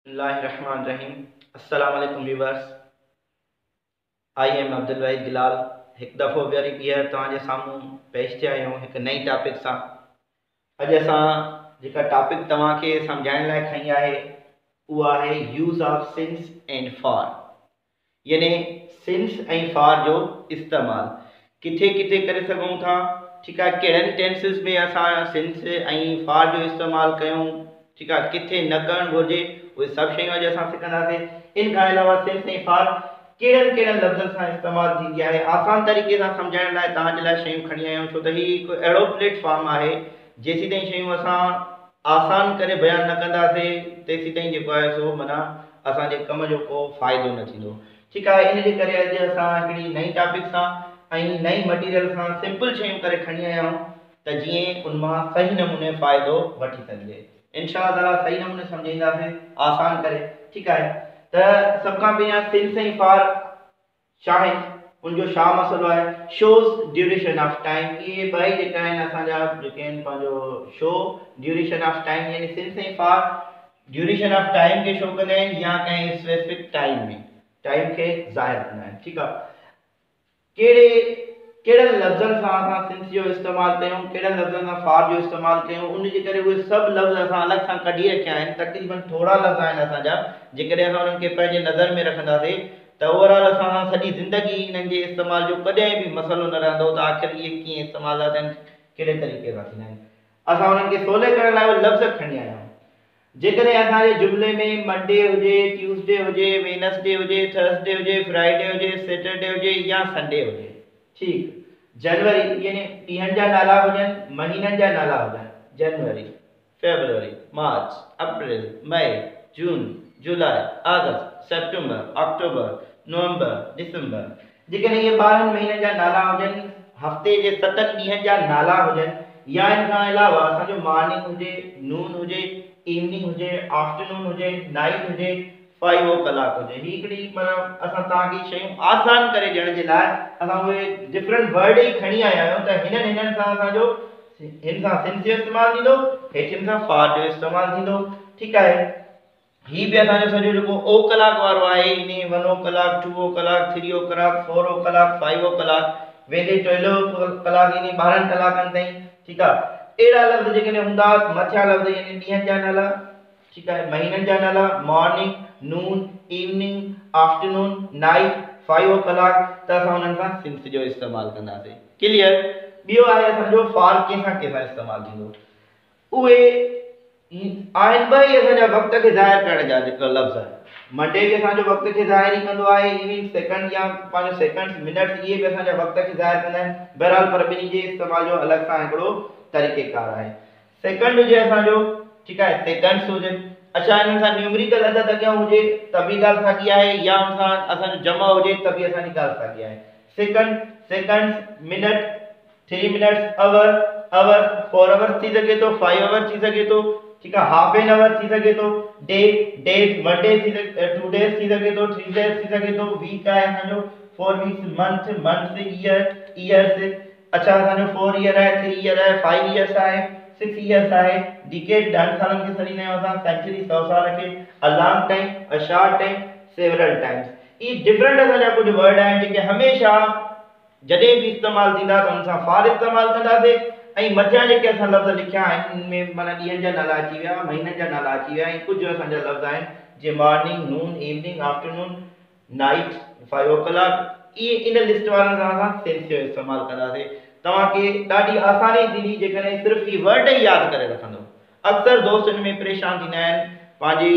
बिस्मिल्लाहिर्रहमानिर्रहीम। अस्सलाम वालेकुम viewers. I am Abdul Waheed गिलाल। एक दफ़ो वरी ॿीहर तव्हांजे साम्हूं पेश थिया आहियूं हिकु नई टॉपिक सां। अॼु असां जेका टॉपिक तव्हांखे सम्झाइण लाइ खई आहे उहा आहे use of since and for, यानी सिंस ऐं फॉर जो इस्तेमालु किथे किथे करे सघूं था। ठीकु आहे, कहिड़नि टेंसिस में असां सिंस ऐं फॉर जो इस्तेमालु कयूं, ठीकु आहे, किथे न करणु घुरिजे, उहे सभु शयूं अॼु असां सिखंदासीं। इन खां अलावा सिंस ऐं फॉर कहिड़नि कहिड़नि लफ़्ज़नि सां इस्तेमालु थींदी आहे, आसान तरीक़े सां सम्झाइण लाइ तव्हांजे लाइ शयूं खणी आया आहियूं। छो त हीउ हिकु अहिड़ो प्लेटफॉर्म आहे जेसीं ताईं शयूं असां आसान करे बयानु न कंदासीं तेसीं ताईं जेको आहे सो माना असांजे कम जो को फ़ाइदो न थींदो। ठीकु आहे, इन जे करे अॼु असां हिकिड़ी नई टॉपिक सां ऐं नई मटीरियल सां सिंपल शयूं करे खणी आया आहियूं त जीअं उन मां सही नमूने फ़ाइदो वठी सघिजे। इंशाअल्लाह ताला सही नमूने सम्झाईंदासीं आसान करे। ठीकु आहे, त सभ खां पहिरियां सिंस ऐं फॉर छा आहिनि, उनजो छा मसइलो आहे। शोज़ ड्यूरेशन ऑफ टाइम, इहे ॿई जेका आहिनि असांजा जेके आहिनि पंहिंजो शो ड्यूरेशन ऑफ टाइम, यानी सिंस ऐं फॉर ड्यूरेशन ऑफ टाइम खे शो कंदा आहिनि या कंहिं स्पेसिफिक टाइम में टाइम खे ज़ाहिर कंदा आहिनि। ठीकु आहे, कहिड़नि लफ़्ज़नि सां असां सिंस जो इस्तेमालु कयूं, कहिड़नि लफ़्ज़नि सां फॉर जो इस्तेमालु कयूं, उन जे करे उहे सभु लफ़्ज़ असां अलॻि सां कढी रखिया आहिनि। तक़रीबन थोरा लफ़्ज़ आहिनि असांजा, जेकॾहिं असां उन्हनि खे पंहिंजे नज़र में रखंदासीं त ओवरऑल असां सॼी ज़िंदगी इन्हनि जे इस्तेमाल जो कॾहिं बि मसइलो न रहंदो त आख़िर इहे कीअं इस्तेमाल था थियनि, कहिड़े तरीक़े सां थींदा आहिनि। असां उन्हनि खे सवले करण लाइ उहे लफ़्ज़ खणी आया आहियूं। जेकॾहिं असांजे जुमिले में मंडे हुजे, ट्यूसडे हुजे, वेनसडे हुजे, थर्सडे हुजे, फ्राइडे हुजे, सैटरडे हुजे या संडे हुजे, ठीकु, जनवरी यानी ॾींहंनि जा नाला हुजनि, महीननि जा नाला हुजनि, जनवरी, फेबरवरी, मार्च, अप्रैल, मई, जून, जुलाई, अगस्त, सितंबर, अक्टूबर, नवंबर, दिसंबर, जेकॾहिं इहे 12 महीननि जा नाला हुजनि, हफ़्ते जे 7 ॾींहंनि जा नाला हुजनि, या इन खां अलावा असांजो मॉर्निंग हुजे, नून हुजे, इवनिंग हुजे, आफ्टरनून हुजे, नाइट हुजे, 5 कलाक हुजे, ही हिकिड़ी मतिलबु असां तव्हांखे शयूं आसान करे ॾियण जे लाइ असां उहे डिफरेंट वर्ड ई खणी आया आहियूं त हिननि सां असांजो हिन सां सिंस जो इस्तेमालु थींदो, हेठिन सां फॉर जो इस्तेमालु थींदो। ठीकु आहे, ही बि असांजो सॼो जेको ओ कलाक वारो आहे, इन 1 कलाक, 2 कलाक, 3 कलाक, 4 कलाक, 5 कलाक, वेंदे 12 कलाक यानी 12 कलाकनि ताईं। ठीकु आहे, अहिड़ा लफ़्ज़ जेकॾहिं हूंदा मथियां लफ़्ज़ यानी ॾींहंनि जा नाला, ठीकु आहे, महीननि जा नाला, मॉर्निंग, नून, इवनिंग, आफ्टरनून, नाइट, 5 कलाक, त असां उन्हनि सां सिंस जो इस्तेमालु कंदासीं। क्लियर। ॿियो आहे असांजो फॉर कंहिंसां इस्तेमालु थींदो। उहे आहिनि ॿई असांजा वक़्त खे ज़ाहिर करण जा जेका लफ़्ज़ आहिनि। मंडे बि असांजो वक़्त खे ज़ाहिर ई कंदो आहे, इवनिंग, सेकंड या पंहिंजो सेकंड्स, मिनट्स, इहे बि असांजा वक़्त खे ज़ाहिर कंदा आहिनि। बहरहाल पर ॿिन्ही जे इस्तेमाल जो अलॻि सां हिकिड़ो तरीक़ेकार आहे। सेकंड हुजे असांजो, ठीकु आहे, सेकंड्स हुजे, अच्छा हिननि सां न्यूमरिकल अदद अॻियां हुजे त बि ॻाल्हि साॻी आहे, या हुन सां असांजो जमा हुजे त बि असांजी ॻाल्हि साॻी आहे। Second, seconds, minute, 3 minutes, hour, hour, 4 hours थी सघे थो, 5 आवर्स थी सघे थो, ठीकु आहे, हाफ एन आवर थी सघे थो, डे, डेज, 1 डे थी सघे, 2 डेज थी सघे थो, 3 डेज थी सघे थो, वीक आहे असांजो 4 weeks, month, months, year, years, अच्छा असांजो 4 ईयर आहे, 3 ईयर आहे, 5 ईयर्स आहे, 6 ईयर्स आहे, डिकेड 10 सालनि खे सॾींदा आहियूं असां, सेंचुरी 100 साल खे, a long time, a short time, several times. E different असांजा कुझु वर्ड आहिनि जेके हमेशह जॾहिं बि इस्तेमालु थींदा त हुन सां फॉर इस्तेमालु कंदासीं। ऐं मथियां जेके असां लफ़्ज़ लिखिया आहिनि उनमें माना ॾींहंनि जा नाला अची विया, महीननि जा नाला अची विया, ऐं कुझु असांजा लफ़्ज़ आहिनि जीअं मॉर्निंग, नून, इवनिंग, आफ्टरनून, नाइट, 5 कलाक, इहे इन लिस्ट वारनि सां असां सिंस जो इस्तेमालु कंदासीं। तव्हांखे ॾाढी आसानी थींदी जेकॾहिं सिर्फ़ु ही वर्ड ई यादि करे रखंदो। अक्सर दोस्त इन में परेशान थींदा आहिनि पंहिंजी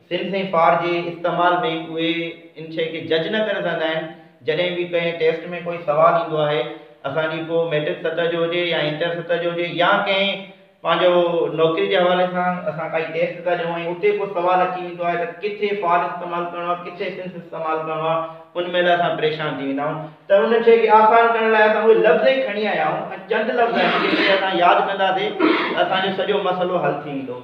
सिंस ऐं फॉर जे इस्तेमाल में, उहे इन शइ खे जज न करे सघंदा आहिनि। जॾहिं बि कंहिं टेस्ट में कोई सवाल ईंदो आहे, असांजी को मैट्रिक सतह जो हुजे या इंटर सतह जो हुजे, या कंहिं पंहिंजो नौकरी जे हवाले सां असां काई टेस्ट था ॾियूं ऐं उते को सवाल अची वेंदो आहे त किथे फॉर इस्तेमालु करिणो आहे, किथे सिंस इस्तेमालु करिणो आहे, उन महिल असां परेशान थी वेंदा आहियूं। त उन शइ खे आसान करण लाइ असां उहे लफ़्ज़ ई खणी आया आहियूं ऐं चंद लफ़्ज़ आहिनि जेके असां यादि कंदासीं असांजो सॼो मसइलो हल थी वेंदो।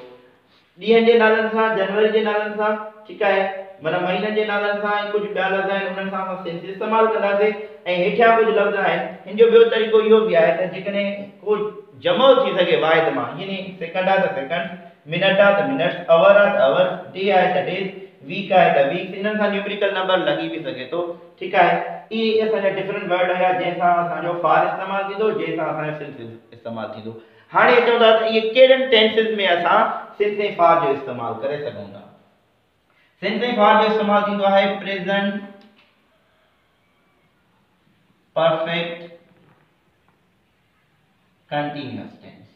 ॾींहंनि जे नालनि सां, जनवरी जे नालनि सां, ठीकु आहे, माना महीननि जे नालनि सां, ऐं कुझु ॿिया लफ़्ज़ आहिनि उन्हनि सां असां सिंस इस्तेमालु कंदासीं। ऐं हेठियां कुझु लफ़्ज़ आहिनि, हिन जो ॿियो तरीक़ो इहो बि आहे त जेकॾहिं को जमो थी सघे वाहिद मां, यानी सेकंड आहे त सेकंड, मिनट आहे त मिनट्स, आवर आहे त आवर, डे आहे त डेज, वीक आहे त वीक्स। इन्हनि सां न्यूमेरिकल नंबर लॻी बि सघे थो। ठीकु आहे, इहे असांजा डिफरेंट वर्ड हुया जंहिंसां असांजो फार इस्तेमालु थींदो, जंहिंसां असांजो सिंस इस्तेमालु थींदो। हाणे अचूं था त इहे कहिड़नि टेंसिस में असां सिंस ऐं फार जो इस्तेमालु करे सघूं था। सिंस ऐं फार जो इस्तेमालु थींदो आहे प्रेज़ेंट परफेक्ट कंटीन्यूअस टेंस।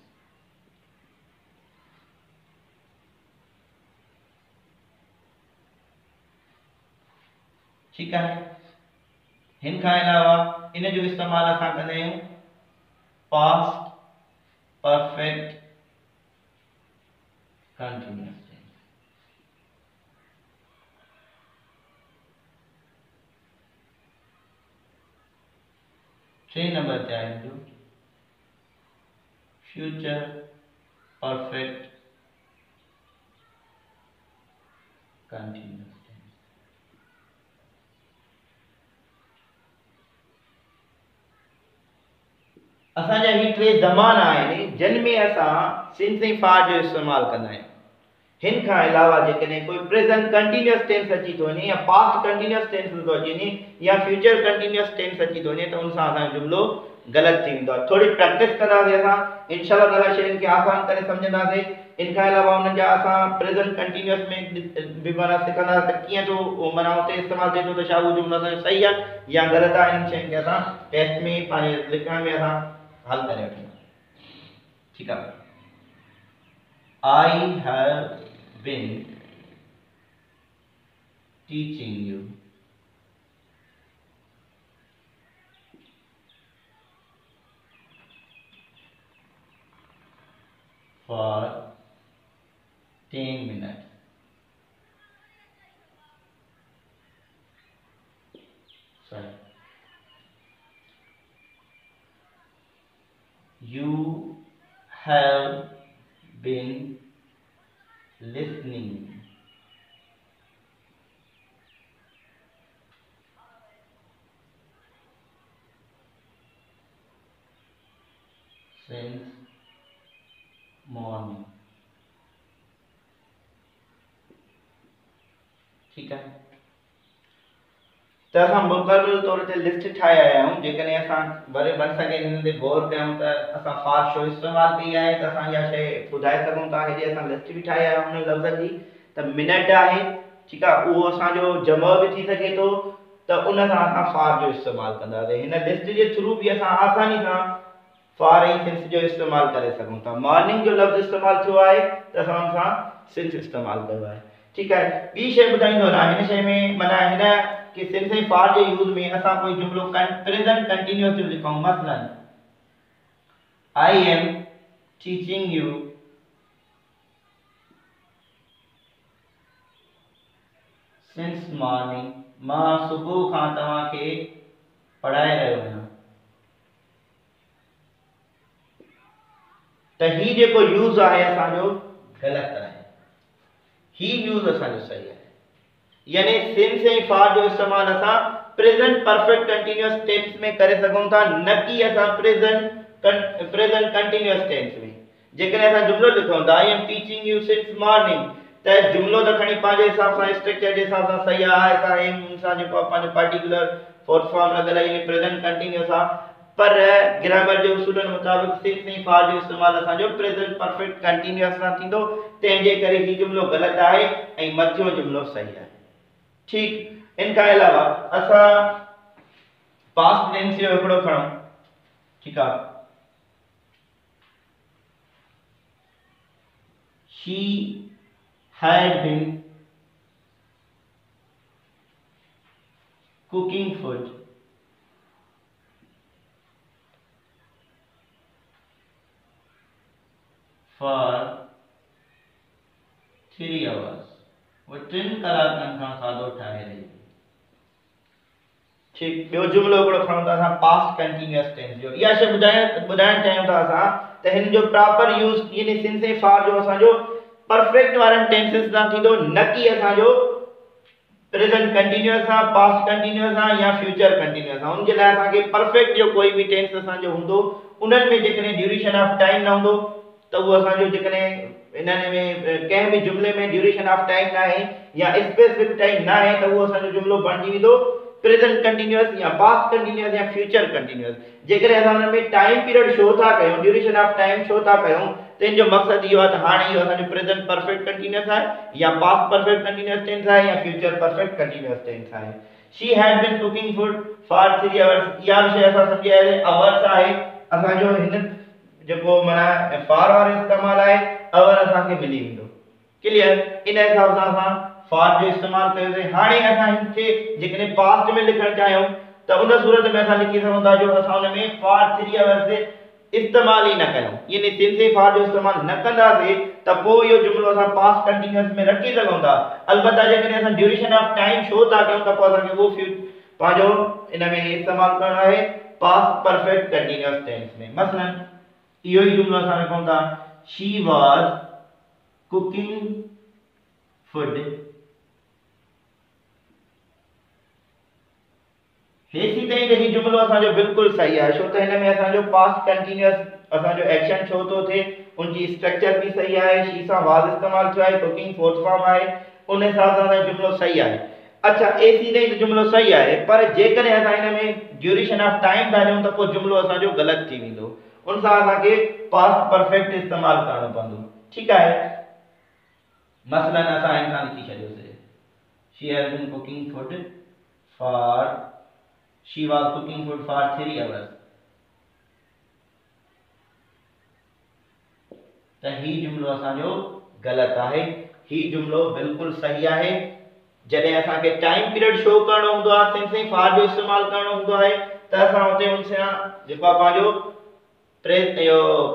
ठीक है, हिन खां अलावा इन जो इस्तेमाल असां कंदा आहियूं पास्ट परफेक्ट कंटीन्यूअस टेंस। टे नंबर ते आहे जो फ्यूचर परफेक्ट कंटीन्यूअस। असांजा ही टे ज़माना आहिनि जिन में असां सिंस ऐं फार जो इस्तेमालु कंदा आहियूं। हिन खां अलावा जेकॾहिं कोई प्रेज़ेंट कंटीन्यूअस टेंस अची थो वञे या पास्ट कंटीन्यूअस टेंस थो अची वञे या फ्यूचर कंटीन्यूअस टेंस अची थो वञे त उन सां असांजो जुमिलो ग़लति थी वेंदो आहे। थोरी प्रैक्टिस कंदासीं असां इंशाअल्लाह ताला शयुनि खे आसान करे सम्झंदासीं। इन खां अलावा उन जा असां प्रेज़ेंट कंटीन्यूअस में बि माना सिखंदासीं त कीअं थो माना उते इस्तेमालु थिए थो त छा उहो जुमिलो असांजो सही आहे या ग़लति आहे। इन शयुनि खे असां टेस्ट में पंहिंजे लिखण में असां हल करे वठूं। ठीक है, I have been teaching you for 10 minutes. Sorry. You have been listening since morning। ठीक है, त असां मुकमल तौर ते लिस्ट ठाहे आया आहियूं। जेकॾहिं असां वरी बन सघे हिन ते गौर कयूं त असां फार छो इस्तेमालु कई आहे त असां इहा शइ ॿुधाए सघूं था। हेॾे असां लिस्ट बि ठाहे आया आहियूं हुन लफ़्ज़ जी त मिनट आहे। ठीकु आहे, उहो असांजो जमा बि थी सघे थो त उन सां असां फार जो इस्तेमालु कंदासीं। हिन लिस्ट जे थ्रू बि असां आसानी सां फार ऐं सिंस जो इस्तेमालु करे सघूं था। मॉर्निंग जो लफ़्ज़ इस्तेमालु थियो आहे त असां हुन सां सिंस इस्तेमालु कयो आहे। ठीकु आहे, ॿी शइ ॿुधाईंदो न हिन शइ में माना हिन कि सिंस ऐं फार जे यूज़ में असां कोई जुमिलो प्रेज़ेंट कंटीन्यूअस जो लिखूं। मसलन I am teaching you since morning। मां सुबुह खां तव्हांखे पढ़ाए रहियो आहियां। त ही जेको यूज़ आहे असांजो ग़लति आहे, ही यूज़ असांजो सही आहे। यानी सिंस ऐं फार जो इस्तेमालु असां प्रेज़ेंट परफेक्ट कंटीन्यूअस टेंस में करे सघूं था, न कि असां प्रेज़ेंट कंटीन्यूअस टेंस में। जेकॾहिं असां जुमिलो लिखूं था I am teaching U since morning त जुमिलो त खणी पंहिंजे हिसाब सां स्ट्रक्चर जे हिसाब सां सही आहे। असां एम सां जेको पंहिंजो पार्टिकुलर फोर्थ फॉर्म लॻल आहे यानी प्रेज़ेंट कंटीन्यूअस आहे, पर ग्रामर जे उसूलनि मुताबिक़ सिंस ऐं फार जो इस्तेमालु असांजो प्रेज़ेंट परफेक्ट कंटीन्यूअस सां थींदो। तंहिंजे करे ही जुमिलो ग़लति आहे ऐं मथियों जुमिलो सही आहे। ठीक, इन खां अलावा असां पास्ट टेंस जो हिकिड़ो खणूं। ठीक आहे, she had been cooking food for 3 hours। वो 3 कलाकनि खां खाधो ठाहे रही। ठीक, ॿियो जुमिलो हिकिड़ो खणूं था असां पास्ट कंटीन्यूअस टेंस जो। इहा शइ ॿुधाइण चाहियूं था असां त हिन जो प्रॉपर यूज़ यानी सिंस ऐं फार जो असांजो परफेक्ट वारनि टेंसेस सां थींदो, न कि असांजो प्रेज़ेंट कंटीन्यूअस सां, पास्ट कंटीन्यूअस सां या फ्यूचर कंटीन्यूअस सां। उन जे लाइ असांखे परफेक्ट जो कोई बि टेंस असांजो हूंदो उन्हनि में जेकॾहिं ड्यूरेशन ऑफ टाइम न हूंदो त उहो असांजो जेकॾहिं इन्हनि में कंहिं बि जुमले में ड्यूरेशन ऑफ टाइम ना है या स्पेसिफिक टाइम ना है, तो वो असांजो जुमलो बणिजी वेंदो प्रेजेंट कंटीन्यूअस या पास्ट कंटीन्यूअस या फ्यूचर कंटीन्यूअस। जेकर असां उन में टाइम पीरियड शो था कयूं, ड्यूरेशन ऑफ टाइम शो था कयूं, तेन जो मकसद इहो आहे त हाणे इहो असांजो प्रेजेंट परफेक्ट कंटीन्यूअस आहे या पास्ट परफेक्ट कंटीन्यूअस टेंस आहे या फ्यूचर परफेक्ट कंटीन्यूअस टेंस आहे। She had been cooking food for 3 hours. या विषय असां सम्झाए आवर्स आहे असांजो हिन जो माना फॉर और इस्तेमाल है अवर असा के मिली वेंदो। क्लियर? इन हिसाब सां असां फॉर जो इस्तेमाल कयोसे। हाणे असां इनके जेकॾहिं पास्ट में लिखण चाहियूं त उन सूरत में असां लिखी सघूं था जो असां उन में फॉर 3 आवर्स से इस्तेमाल ही न कयूं, यानी सिंस से फॉर जो इस्तेमाल न कंदासीं त पोइ इहो जुमलो असां पास्ट कंटीन्यूअस में रखी सघूं था। अलबत्ता जेकॾहिं असां ड्यूरेशन ऑफ टाइम शो था कयूं त पोइ असांखे उहो पंहिंजो इन में इस्तेमाल करणो आहे पास्ट परफेक्ट कंटीन्यूअस टेंस में। मसलन इहो ही जुमलो असां लिखूं था शी वाज कुकिंग फूड। हेसी ताईं त ही जुमलो असांजो बिल्कुल सही आहे, छो त हिन में असांजो पास्ट कंटीन्यूअस असांजो एक्शन छो थो थिए, उनजी स्ट्रक्चर भी सही आहे, शी सां वाज इस्तेमाल थियो आहे, कुकिंग फोर्थ फॉर्म आहे, उन हिसाब सां जुमलो सही आहे। अच्छा एसी ताईं त जुमलो सही आहे, पर जेकॾहिं असां हिन में ड्यूरेशन ऑफ टाइम था ॾियूं त पोइ जुमलो असांजो ग़लति थी वेंदो, उन सां असांखे पास्ट परफेक्ट इस्तेमाल करणो पवंदो। ठीक आहे? मसलन असां हिन लिखी छॾियोसीं she has been cooking food for She was cooking food for 3 hours। त ही जुमलो असांजो गलत आहे, ही जुमलो बिल्कुल सही आहे। जॾहिं असांखे टाइम पीरियड शो करणो हूंदो आहे, सिंस ऐं फॉर जो इस्तेमाल करणो हूंदो आहे त असां उते उन सां जेको आहे पंहिंजो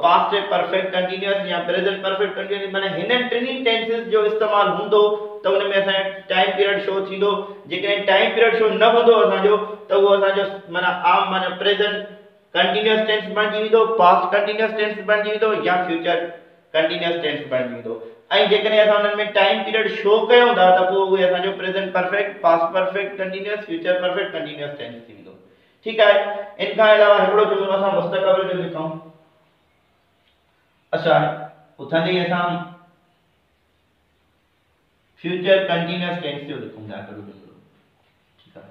पास्ट परफेक्ट कंटीन्यूअस या प्रेजेंट परफेक्ट कंटीन्यूअस माने हिन टिनी टेंसेस जो इस्तेमाल हूंदो त उन में असां टाइम पीरियड शो थींदो। जेकॾहिं टाइम पीरियड शो न हूंदो असांजो त उहो असांजो माना आम माना प्रेजेंट कंटीन्यूअस टेंस बणिजी वेंदो, पास्ट कंटीन्यूअस टेंस बणिजी वेंदो या फ्यूचर कंटीन्यूअस टेंस बणिजी वेंदो। ऐं जेकॾहिं असां उन्हनि में टाइम पीरियड शो कयूं था त पोइ उहे असांजो present perfect, past perfect continuous, future perfect continuous tense थी वेंदो। ठीक आहे? इन खां अलावा हिकिड़ो जुमलो असां मुस्तक़बिल जो लिखूं। अच्छा उथंदे ही असां फ्यूचर कंटीन्यूअस टेंस जो लिखूं था हिकिड़ो जुमलो। ठीक आहे?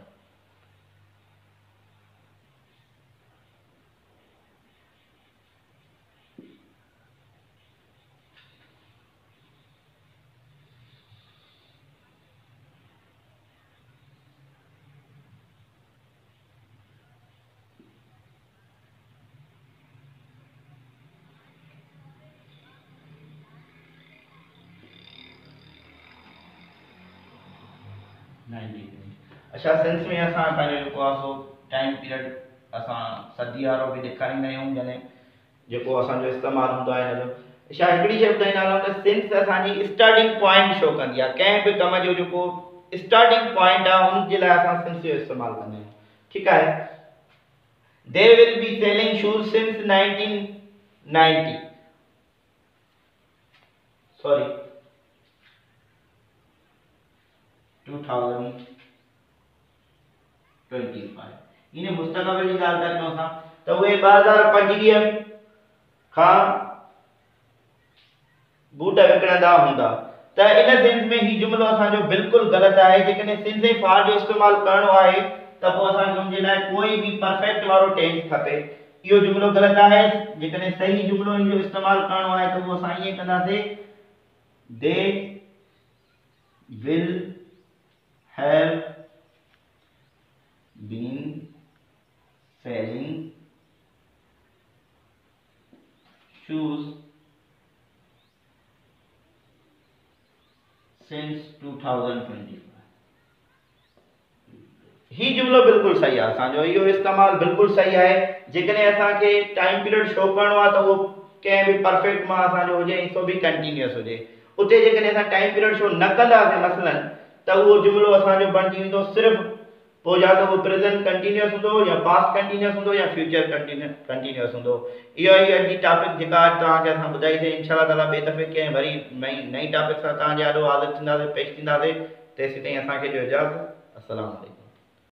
अच्छा सेंस में असां पंहिंजो जेको आहे सो टाइम पीरियड असां सदी वारो बि ॾेखारींदा आहियूं, जॾहिं जेको असांजो इस्तेमालु हूंदो आहे हिन जो। अच्छा हिकिड़ी शइ ॿुधाईंदा हलूं त सेंस असांजी स्टार्टिंग पॉइंट शो कंदी आहे, कंहिं बि कम जो जेको स्टार्टिंग पॉइंट आहे हुन जे लाइ असां सेंस जो इस्तेमालु कंदा आहियूं। ठीक आहे? They will be selling shoes since 1990 sorry 2025 इन्हें मुस्तक़बिल की ॻाल्हि था कयूं असां त उहे 2025 खां बूट विकिणंदा हूंदा त इन सेंस में ही जुमलो असांजो बिल्कुल ग़लति आहे। जेकॾहिं सिंस ऐं फॉर जो इस्तेमालु करणो आहे त पोइ असांखे उन जे लाइ कोई बि परफेक्ट वारो टेंस खपे। इहो जुमलो ग़लति आहे। जेकॾहिं सही जुमलो इन जो इस्तेमालु करणो आहे त उहो असां ईअं कंदासीं they will have been selling shoes since 2025। ही जुमलो बिल्कुल सही आहे, असांजो इहो इस्तेमालु बिल्कुल सही आहे। जेकॾहिं असांखे टाइम पीरियड शो करणो आहे त उहो कंहिं बि परफेक्ट मां असांजो हुजे, सो बि कंटीन्यूअस हुजे। उते जेकॾहिं असां टाइम पीरियड शो न कंदासीं मसलन त उहो जुमलो असांजो बणिजी वेंदो सिर्फ़ पोइ या तो वो प्रेजेंट कंटीन्यूअस हूंदो या पास्ट कंटीन्यूअस हूंदो या फ्यूचर कंटीन्यूअस हूंदो। इहो ई अॼु जी टॉपिक जेका तव्हांखे असां ॿुधाईसीं। इंशाअल्लाह ताला ॿिए दफ़े कंहिं वरी नई टॉपिक सां तव्हांजे आॾो हाज़िर थींदासीं, पेश थींदासीं। तेसिताईं असांखे ॾियो इजाज़त। अस्सलाम वालेकुम।